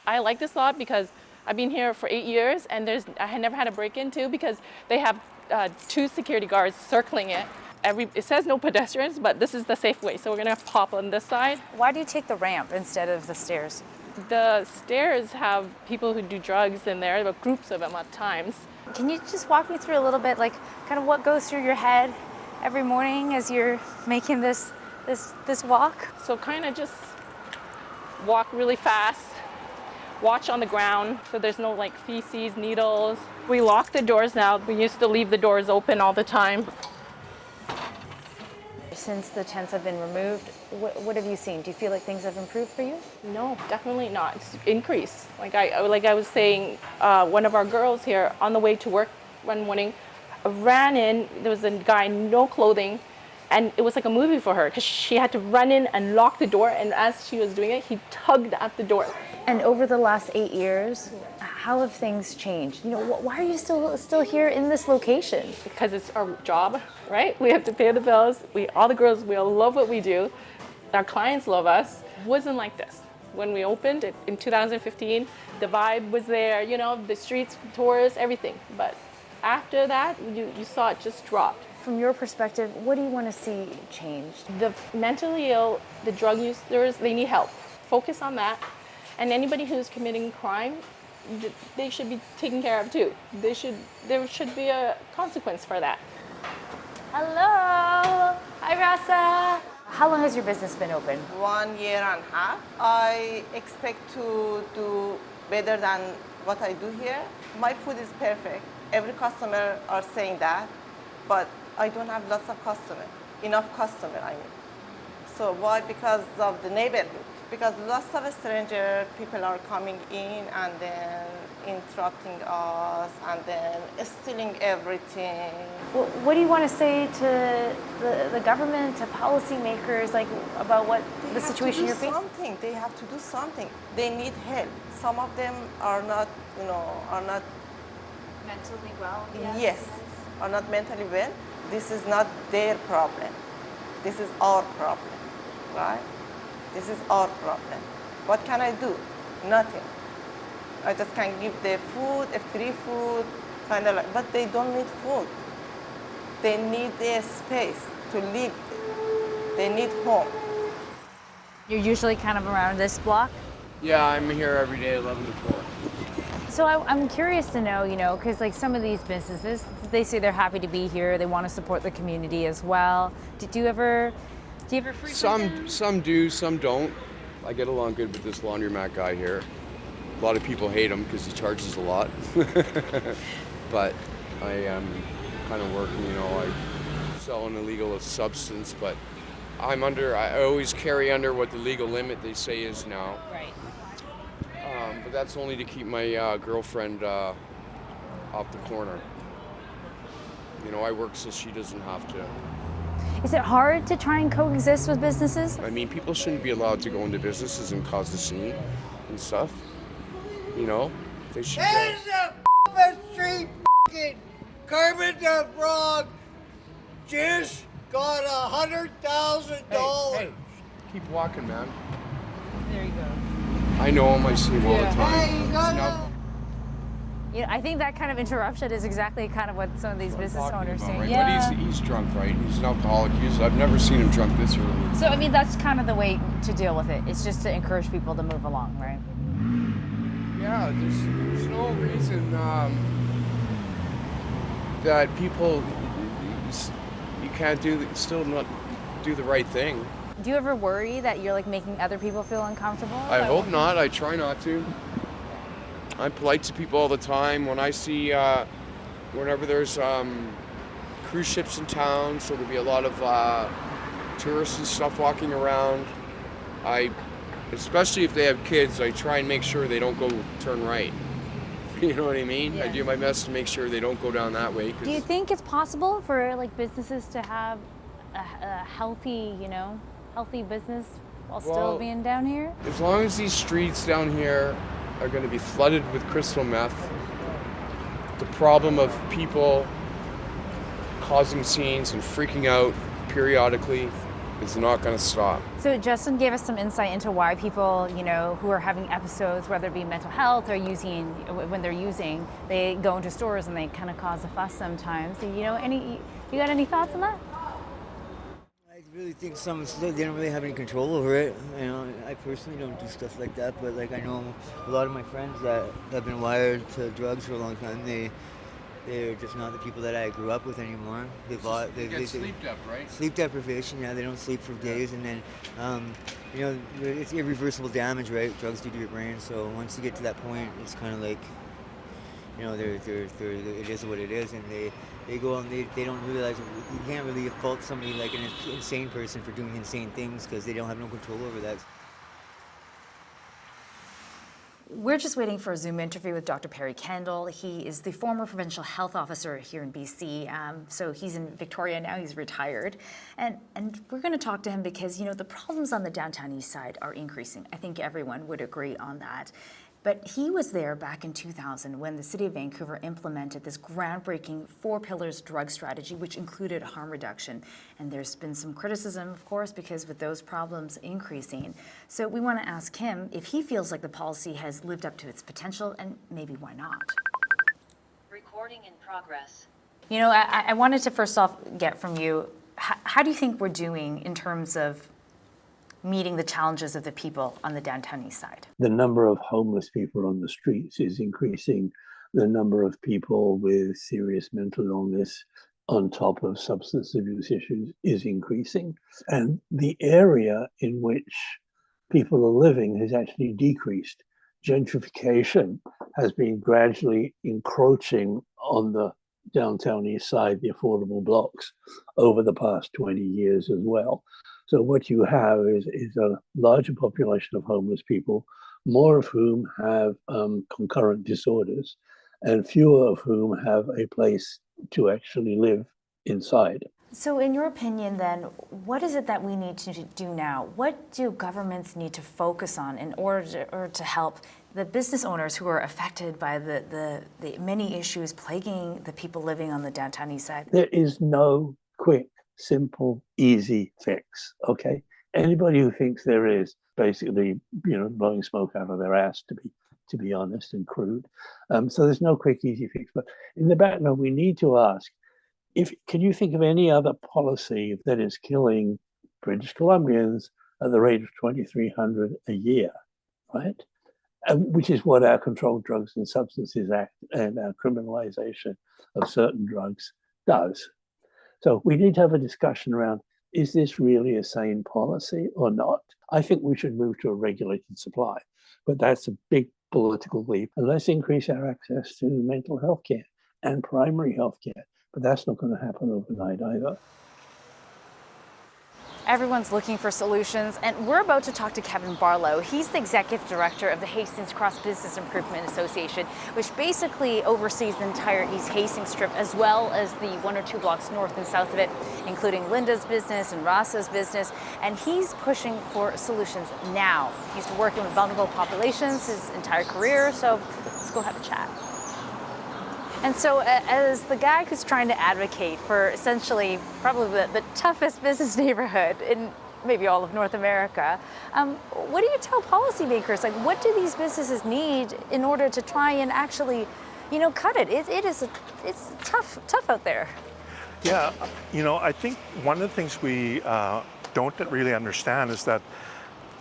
I like this lot because I've been here for 8 years and I had never had a break-in too because they have 2 security guards circling it. It says no pedestrians, but this is the safe way. So we're gonna pop on this side. Why do you take the ramp instead of the stairs? The stairs have people who do drugs in there, but groups of them at times. Can you just walk me through a little bit, like kind of what goes through your head every morning as you're making this walk? So kind of just walk really fast, watch on the ground so there's no like feces, needles. We lock the doors now. We used to leave the doors open all the time. Since the tents have been removed, what have you seen? Do you feel like things have improved for you? No, definitely not. It's increased. Like I was saying, one of our girls here on the way to work one morning ran in. There was a guy, no clothing, and it was like a movie for her because she had to run in and lock the door. And as she was doing it, he tugged at the door. And over the last 8 years, how have things changed? You know, why are you still here in this location? Because it's our job, right? We have to pay the bills. All the girls, we all love what we do. Our clients love us. It wasn't like this. When we opened it in 2015, the vibe was there, you know, the streets, tourists, everything. But after that, you saw it just dropped. From your perspective, what do you want to see changed? The mentally ill, the drug users, they need help. Focus on that. And anybody who's committing crime, they should be taken care of too. There should be a consequence for that. Hello. Hi, Rasa. How long has your business been open? 1 year and a half. I expect to do better than what I do here. My food is perfect. Every customer are saying that, but I don't have lots of customer, enough customer, I mean. So why? Because of the neighborhood. Because lots of stranger people are coming in and then interrupting us and then stealing everything. What do you want to say to the government, to policymakers, like about what the situation you're facing? Something. They have to do something. They need help. Some of them are not, are not Mentally well? Yes, are not mentally well. This is not their problem. This is our problem, right? This is our problem. What can I do? Nothing. I just can give them food, a free food, kind of like, but they don't need food. They need a space to live. They need home. You're usually kind of around this block? Yeah, I'm here every day, 11 to 4. So I'm curious to know, because like some of these businesses, they say they're happy to be here. They want to support the community as well. Do you ever frequent them? Some do, some don't. I get along good with this laundromat guy here. A lot of people hate him because he charges a lot. But I am kind of working, I sell an illegal substance, but I always carry under what the legal limit they say is now. Right. But that's only to keep my girlfriend off the corner. I work so she doesn't have to. Is it hard to try and coexist with businesses? I mean, people shouldn't be allowed to go into businesses and cause a scene and stuff. They should. There's a street f***ing Kermit the Frog just got $100,000. Hey, keep walking, man. There you go. I know him. I see him all the Hey, time. you gotta- I think that kind of interruption is exactly kind of what some of these business owners say. Right? Yeah. But he's drunk, right? He's an alcoholic. I've never seen him drunk this early. So, that's kind of the way to deal with it. It's just to encourage people to move along, right? Yeah, there's no reason that people you can't still not do the right thing. Do you ever worry that you're like making other people feel uncomfortable? I hope not. I try not to. I'm polite to people all the time. When I see, whenever there's cruise ships in town, so there'll be a lot of tourists and stuff walking around. Especially if they have kids, I try and make sure they don't go turn right. You know what I mean? Yeah. I do my best to make sure they don't go down that way. Do you think it's possible for like businesses to have a healthy, healthy business while still being down here? As long as these streets down here are going to be flooded with crystal meth, the problem of people causing scenes and freaking out periodically It's not going to stop. So Justin gave us some insight into why people, who are having episodes, whether it be mental health or when they're using, they go into stores and they kind of cause a fuss sometimes. You got any thoughts on that? I really think they don't really have any control over it. I personally don't do stuff like that, but like I know a lot of my friends that have been wired to drugs for a long time. They're just not the people that I grew up with anymore. They get sleep dep, right? Sleep deprivation. Yeah, they don't sleep for days, and then it's irreversible damage, right? Drugs do to your brain. So once you get to that point, it's kind of like it is what it is, and they go and they don't realize you can't really fault somebody like an insane person for doing insane things because they don't have no control over that. We're just waiting for a Zoom interview with Dr. Perry Kendall. He is the former provincial health officer here in BC. So he's in Victoria now, he's retired. And we're going to talk to him because, the problems on the Downtown Eastside are increasing. I think everyone would agree on that. But he was there back in 2000 when the City of Vancouver implemented this groundbreaking 4 pillars drug strategy, which included harm reduction. And there's been some criticism, of course, because with those problems increasing. So we want to ask him if he feels like the policy has lived up to its potential, and maybe why not. Recording in progress. I wanted to first off get from you, how do you think we're doing in terms of meeting the challenges of the people on the Downtown Eastside? The number of homeless people on the streets is increasing. The number of people with serious mental illness on top of substance abuse issues is increasing. And the area in which people are living has actually decreased. Gentrification has been gradually encroaching on the Downtown Eastside, the affordable blocks, over the past 20 years as well. So what you have is a larger population of homeless people, more of whom have concurrent disorders, and fewer of whom have a place to actually live inside. So in your opinion then, what is it that we need to do now? What do governments need to focus on in order to help the business owners who are affected by the many issues plaguing the people living on the Downtown Eastside? There is no quick, simple, easy fix, okay? Anybody who thinks there is basically, blowing smoke out of their ass, to be honest and crude. So there's no quick, easy fix. But in the background, we need to ask, can you think of any other policy that is killing British Columbians at the rate of 2,300 a year, right? Which is what our Controlled Drugs and Substances Act and our criminalization of certain drugs does. So we need to have a discussion around, is this really a sane policy or not? I think we should move to a regulated supply, but that's a big political leap. And let's increase our access to mental health care and primary health care, but that's not going to happen overnight either. Everyone's looking for solutions, and we're about to talk to Kevin Barlow. He's the executive director of the Hastings Cross Business Improvement Association, which basically oversees the entire East Hastings strip, as well as the 1 or 2 blocks north and south of it, including Linda's business and Ross's business. And he's pushing for solutions now. He's been working with vulnerable populations his entire career, so let's go have a chat. And so as the guy who's trying to advocate for essentially probably the toughest business neighborhood in maybe all of North America, what do you tell policymakers? Like, what do these businesses need in order to try and actually, cut it? It's tough out there. Yeah, I think one of the things we don't really understand is that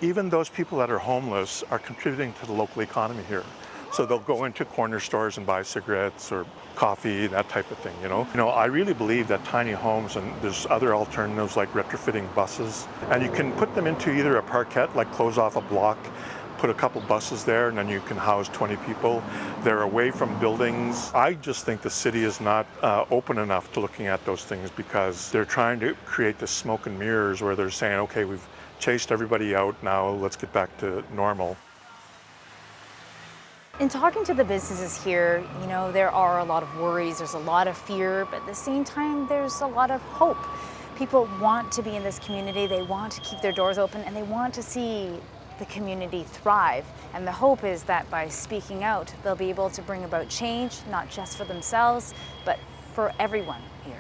even those people that are homeless are contributing to the local economy here. So they'll go into corner stores and buy cigarettes or coffee, that type of thing, I really believe that tiny homes, and there's other alternatives like retrofitting buses, and you can put them into either a parkette, like close off a block, put a couple buses there, and then you can house 20 people. They're away from buildings. I just think the city is not open enough to looking at those things because they're trying to create this smoke and mirrors where they're saying, okay, we've chased everybody out, now let's get back to normal. In talking to the businesses here, there are a lot of worries, there's a lot of fear, but at the same time, there's a lot of hope. People want to be in this community, they want to keep their doors open, and they want to see the community thrive. And the hope is that by speaking out, they'll be able to bring about change, not just for themselves, but for everyone here.